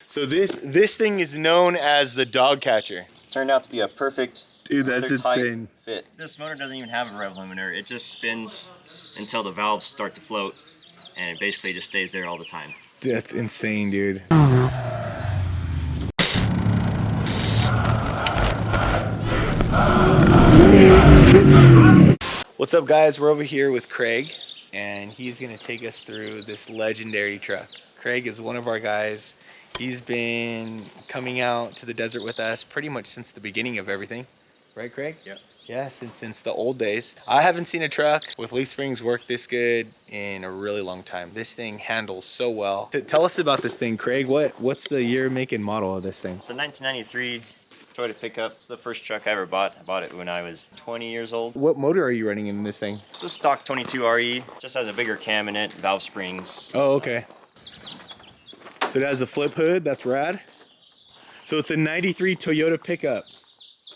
So this thing is known as the dog catcher. Turned out to be a perfect, dude, that's insane fit. This motor doesn't even have a rev limiter. It just spins until the valves start to float, and it basically just stays there all the time. That's insane, dude. What's up, guys? We're over here with Craig, and he's gonna take us through this legendary truck. Craig is one of our guys. He's been coming out to the desert with us pretty much since the beginning of everything. Right, Craig? Yeah. Yeah, since the old days. I haven't seen a truck with leaf springs work this good in a really long time. This thing handles so well. Tell us about this thing, Craig. What's the year, make, and model of this thing? It's a 1993 Toyota pickup. It's the first truck I ever bought. I bought it when I was 20 years old. What motor are you running in this thing? It's a stock 22 RE. Just has a bigger cam in it, valve springs. Oh, okay. So it has a flip hood. That's rad. So it's a 93 Toyota pickup.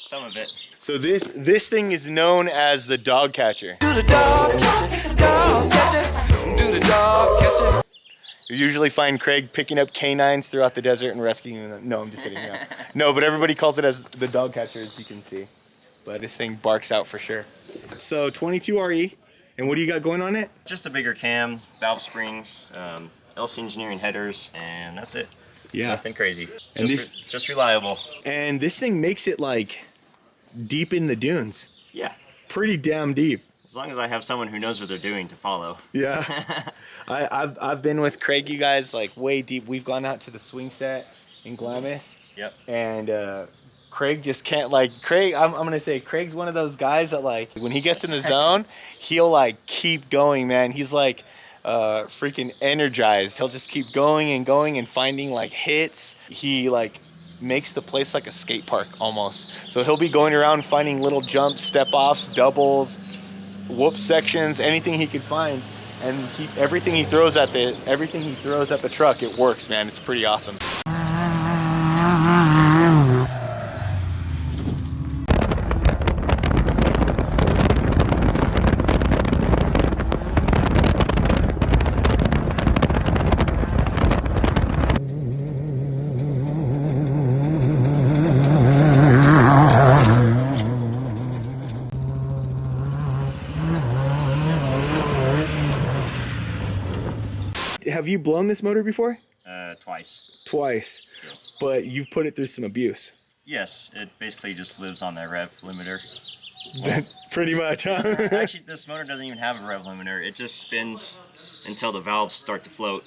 Some of it. So this thing is known as the dog catcher. Do the dog catcher, dog catcher, do the dog catcher. You usually find Craig picking up canines throughout the desert and rescuing them. No, I'm just kidding. No. No, but everybody calls it as the dog catcher, as you can see. But this thing barks out for sure. So 22 RE, and what do you got going on it? Just a bigger cam, valve springs, LC Engineering headers, and that's it. Yeah. Nothing crazy. And Just reliable. And this thing makes it like deep in the dunes. Yeah. Pretty damn deep. As long as I have someone who knows what they're doing to follow. Yeah. I've been with Craig, you guys, like way deep. We've gone out to the swing set in Glamis. Yep. And Craig just can't, like, Craig, I'm gonna say Craig's one of those guys that, like, when he gets in the zone, he'll like keep going, man. He's like freaking energized. He'll just keep going and finding like hits. He like makes the place like a skate park almost. So he'll be going around finding little jumps, step offs, doubles, whoop sections, anything he could find, and everything he throws at the truck, it works, man. It's pretty awesome. Have you blown this motor before? Twice. Twice. Yes. But you've put it through some abuse. Yes, it basically just lives on that rev limiter. Pretty much, huh? Actually, this motor doesn't even have a rev limiter. It just spins until the valves start to float,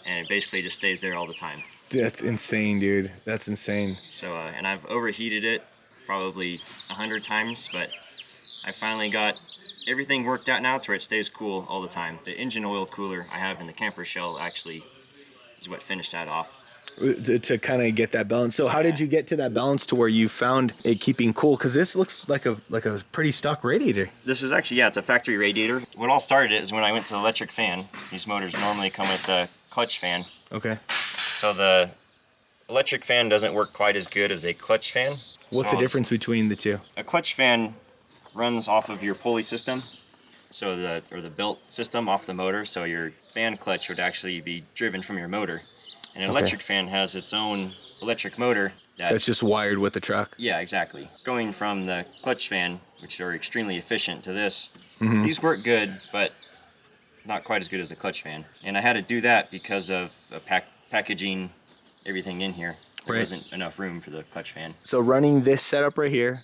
and it basically just stays there all the time. That's insane, dude. That's insane. So, and I've overheated it probably 100 times, but I finally got everything worked out now to where it stays cool all the time. The engine oil cooler I have in the camper shell actually is what finished that off. To kind of get that balance. So how did you get to that balance to where you found it keeping cool? Because this looks like a pretty stock radiator. This is actually, yeah, it's a factory radiator. What all started is when I went to the electric fan. These motors normally come with a clutch fan. Okay. So the electric fan doesn't work quite as good as a clutch fan. What's the difference between the two? A clutch fan runs off of your pulley system, so the belt system off the motor, so your fan clutch would actually be driven from your motor. And an electric fan has its own electric motor that's just wired with the truck. Yeah, exactly. Going from the clutch fan, which are extremely efficient, to this, these work good, but not quite as good as a clutch fan. And I had to do that because of packaging everything in here. There wasn't enough room for the clutch fan. So running this setup right here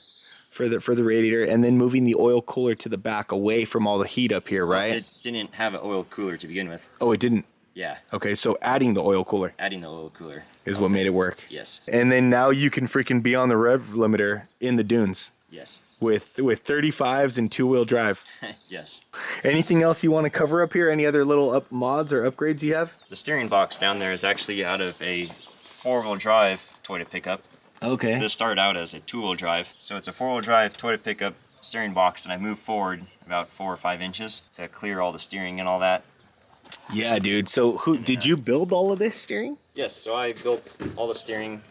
for the radiator, and then moving the oil cooler to the back away from all the heat up here, right? It didn't have an oil cooler to begin with. Oh, it didn't? Yeah. Okay, so adding the oil cooler. Adding the oil cooler. Is what made it work. Yes. And then now you can freaking be on the rev limiter in the dunes. Yes. With 35s and two-wheel drive. Yes. Anything else you want to cover up here? Any other little mods or upgrades you have? The steering box down there is actually out of a four-wheel drive Toyota pickup. Okay. This started out as a two-wheel drive. So it's a four-wheel drive Toyota pickup steering box, and I moved forward about 4 or 5 inches to clear all the steering and all that. Yeah, dude. So did you build all of this steering? Yes, so I built all the steering.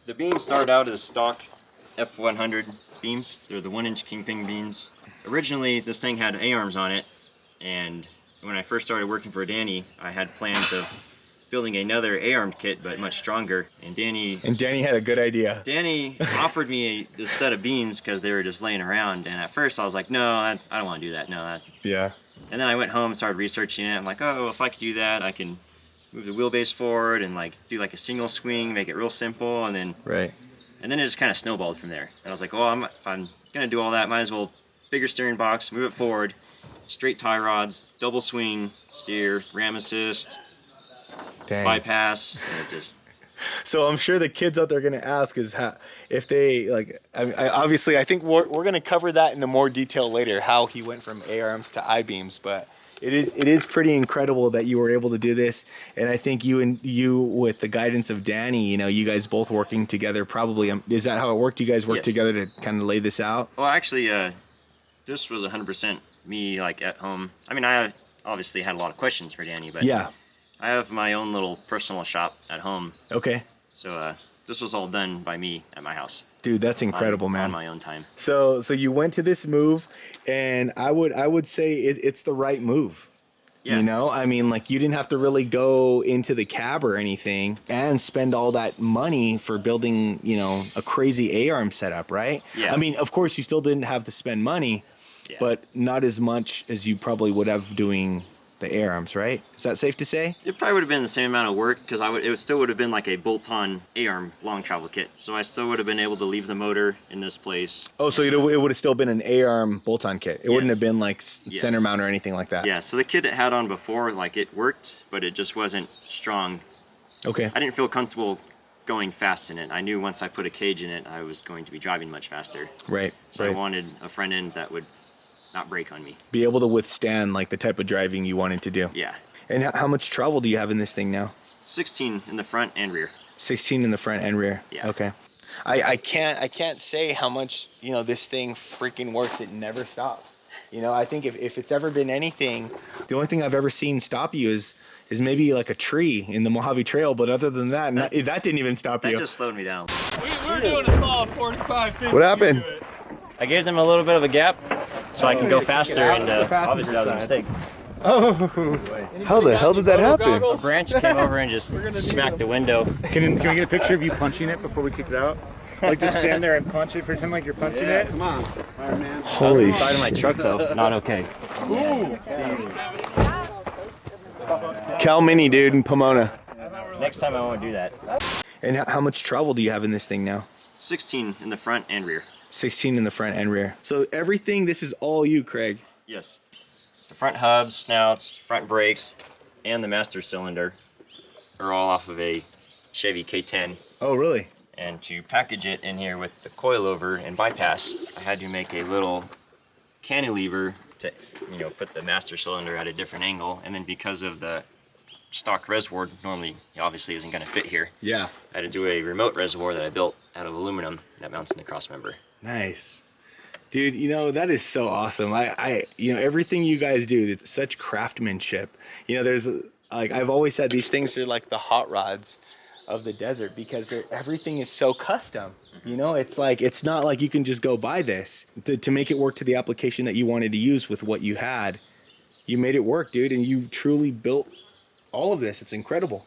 The beams started out as stock F100 beams. They're the 1-inch kingpin beams. Originally, this thing had A-arms on it, and when I first started working for Danny, I had plans of building another A-armed kit, but much stronger. And Danny had a good idea. Danny offered me this set of beams because they were just laying around. And at first I was like, no, I don't want to do that. No. Yeah. And then I went home and started researching it. I'm like, oh, well, if I could do that, I can move the wheelbase forward and like do like a single swing, make it real simple, and then and then it just kind of snowballed from there. And I was like, well, if I'm gonna do all that, might as well bigger steering box, move it forward, straight tie rods, double swing, steer, ram assist, bypass, and it just. So I'm sure the kids out there are going to ask is how, if they like, obviously I think we're going to cover that in more detail later, how he went from A-arms to I-beams, but it is pretty incredible that you were able to do this. And I think you with the guidance of Danny, you know, you guys both working together, probably, is that how it worked? You guys worked together to kind of lay this out? Well, actually, this was 100% me like at home. I mean, I obviously had a lot of questions for Danny, but yeah. I have my own little personal shop at home. Okay. So this was all done by me at my house. Dude, that's incredible, man. On my own time. So you went to this move, and I would say it's the right move. Yeah. You know, I mean, like you didn't have to really go into the cab or anything and spend all that money for building, you know, a crazy A-arm setup, right? Yeah. I mean, of course, you still didn't have to spend money, but not as much as you probably would have doing the A-arms, right? Is that safe to say? It probably would have been the same amount of work because it still would have been like a bolt-on A-arm long travel kit. So I still would have been able to leave the motor in this place. Oh, so it would have still been an A-arm bolt-on kit. It wouldn't have been like center mount or anything like that. Yeah, so the kit it had on before, like it worked, but it just wasn't strong. Okay. I didn't feel comfortable going fast in it. I knew once I put a cage in it, I was going to be driving much faster. Right. So I wanted a front end that would not break on me. Be able to withstand like the type of driving you wanted to do. Yeah. And how much travel do you have in this thing now? 16 in the front and rear. 16 in the front and rear. Yeah. Okay. I can't say how much, you know, this thing freaking works. It never stops. You know, I think if it's ever been anything, the only thing I've ever seen stop you is maybe like a tree in the Mojave Trail, but other than that, that didn't even stop you. That just slowed me down. We're doing a solid 45, 50. What happened? I gave them a little bit of a gap so I can go faster, and obviously that was a mistake. Oh, how the hell did that happen? A branch came over and just smacked the window. Can we get a picture of you punching it before we kick it out? Like just stand there and punch it, pretend like you're punching it? Come on. Fire man. Holy shit. Side of my truck though, not okay. Ooh. Cal Mini, dude, in Pomona. Next time I won't do that. And how much travel do you have in this thing now? 16 in the front and rear. 16 in the front and rear. So everything, this is all you, Craig. Yes. The front hubs, snouts, front brakes, and the master cylinder are all off of a Chevy K10. Oh, really? And to package it in here with the coilover and bypass, I had to make a little cantilever to, you know, put the master cylinder at a different angle. And then because of the stock reservoir, normally obviously isn't going to fit here. Yeah. I had to do a remote reservoir that I built out of aluminum that mounts in the cross member. Nice. Dude, you know, that is so awesome. You know, everything you guys do, it's such craftsmanship. You know, there's, like, I've always said these things are like the hot rods of the desert because everything is so custom. You know, it's like, it's not like you can just go buy this. To make it work to the application that you wanted to use with what you had, you made it work, dude, and you truly built all of this. It's incredible.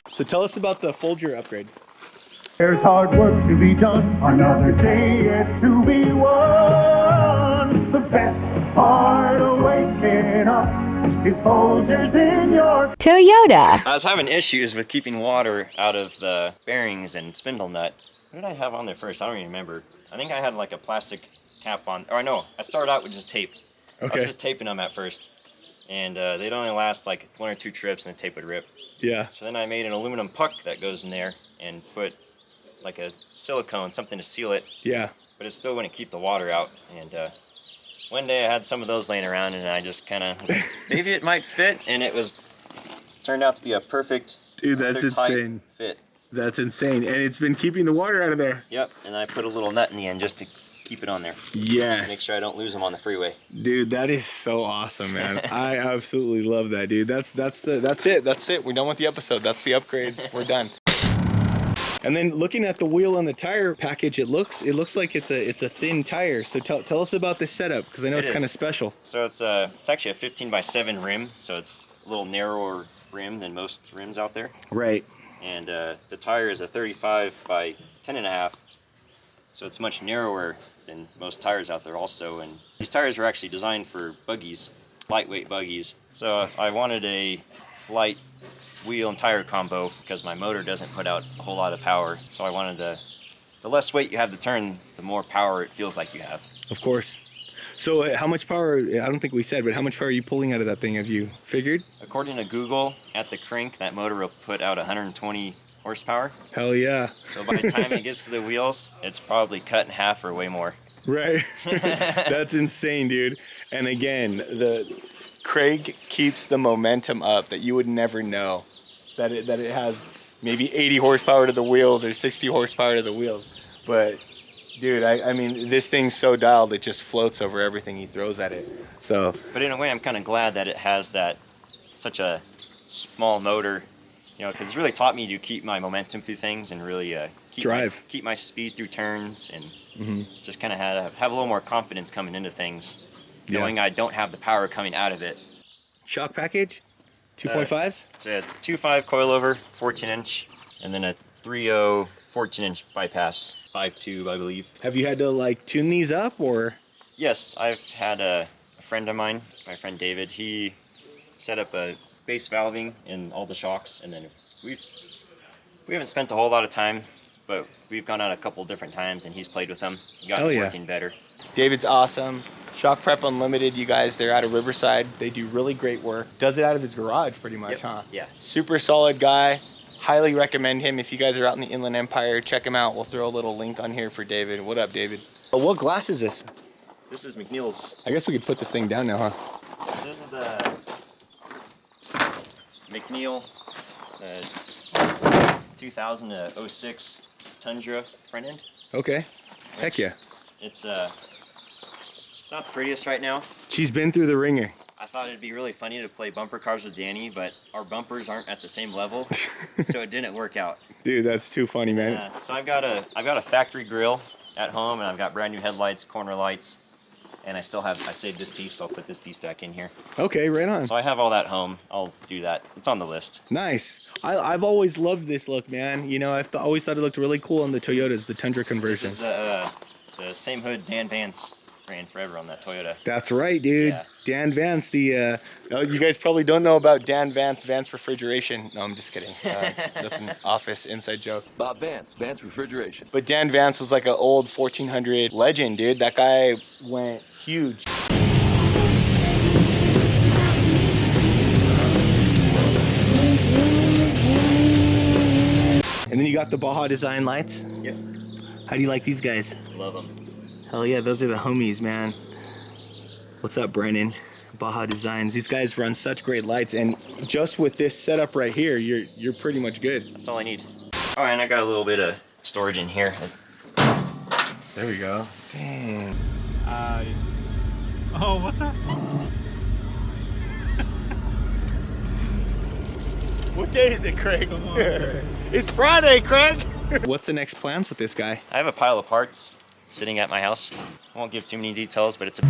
So tell us about the Folger upgrade. There's hard work to be done, another day yet to be won. The best part of waking up is Folgers in your Toyota. I was having issues with keeping water out of the bearings and spindle nut. What did I have on there first? I don't even remember. I think I had like a plastic cap on, or no, I started out with just tape. Okay. I was just taping them at first. and they'd only last like 1 or 2 trips and the tape would rip. Yeah. So then I made an aluminum puck that goes in there and put like a silicone, something to seal it, Yeah. but it still wouldn't keep the water out. And one day I had some of those laying around, and I just kind of was like, maybe it might fit, and turned out to be a perfect, Dude, that's tight insane. fit. That's insane. And it's been keeping the water out of there. Yep, and I put a little nut in the end just to keep it on there. Yes. Make sure I don't lose them on the freeway. Dude, that is so awesome, man. I absolutely love that, dude. That's it. That's it. We're done with the episode. That's the upgrades. We're done. And then looking at the wheel and the tire package, it looks like it's a thin tire. So tell us about this setup, because I know it's kind of special. So it's actually a 15x7 rim, so it's a little narrower rim than most rims out there. Right. And the tire is a 35 by 10.5, so it's much narrower than most tires out there also. And these tires are actually designed for buggies, lightweight buggies. So I wanted a light wheel and tire combo because my motor doesn't put out a whole lot of power. So I wanted the less weight you have to turn, the more power it feels like you have. Of course. So how much power, I don't think we said, but how much power are you pulling out of that thing, have you figured? According to Google, at the crank, that motor will put out 120 horsepower. Hell yeah. So by the time it gets to the wheels, it's probably cut in half or way more. Right. That's insane, dude. And again, Craig keeps the momentum up that you would never know that it has maybe 80 horsepower to the wheels or 60 horsepower to the wheels. But dude, I mean, this thing's so dialed, it just floats over everything he throws at it. So. But in a way, I'm kind of glad that it has such a small motor, you know, because it's really taught me to keep my momentum through things and really keep my speed through turns, and just kind of have a little more confidence coming into things, knowing I don't have the power coming out of it. Shock package, 2.5s? So a 2.5 coilover, 14-inch, and then a 3.0 14-inch bypass, 5.2, I believe. Have you had to like tune these up, or? Yes, I've had a friend of mine, my friend David. He set up a base valving in all the shocks, and then we haven't spent a whole lot of time, but we've gone out a couple different times, and he's played with them, got it working better. David's awesome. Shock Prep Unlimited, you guys, they're out of Riverside. They do really great work. Does it out of his garage pretty much, huh? Yeah. Super solid guy. Highly recommend him. If you guys are out in the Inland Empire, check him out. We'll throw a little link on here for David. What up, David? Oh, what glass is this? This is McNeil's. I guess we could put this thing down now, huh? This is the McNeil 2006 Tundra front end. Okay. Heck yeah. It's not the prettiest right now. She's been through the ringer. I thought it'd be really funny to play bumper cars with Danny, but our bumpers aren't at the same level, so it didn't work out. Dude, that's too funny, man. So I've got a factory grill at home, and I've got brand new headlights, corner lights, and I saved this piece, so I'll put this piece back in here. Okay, right on. So I have all that home. I'll do that. It's on the list. Nice. I've always loved this look, man. You know, I've always thought it looked really cool on the Toyotas, the Tundra conversion. This is the same hood Dan Vance ran forever on that Toyota. That's right, dude. Yeah. Dan Vance, you guys probably don't know about Dan Vance, Vance Refrigeration. No, I'm just kidding. That's an office inside joke. Bob Vance, Vance Refrigeration. But Dan Vance was like an old 1400 legend, dude. That guy went huge. And then you got the Baja Design lights. Yep. How do you like these guys? Love them. Hell yeah, those are the homies, man. What's up, Brennan? Baja Designs. These guys run such great lights, and just with this setup right here, you're pretty much good. That's all I need. All right, and I got a little bit of storage in here. There we go. Dang. Oh, what the? What day is it, Craig? Come on, Craig. It's Friday, Craig. What's the next plans with this guy? I have a pile of parts sitting at my house. I won't give too many details, but it's a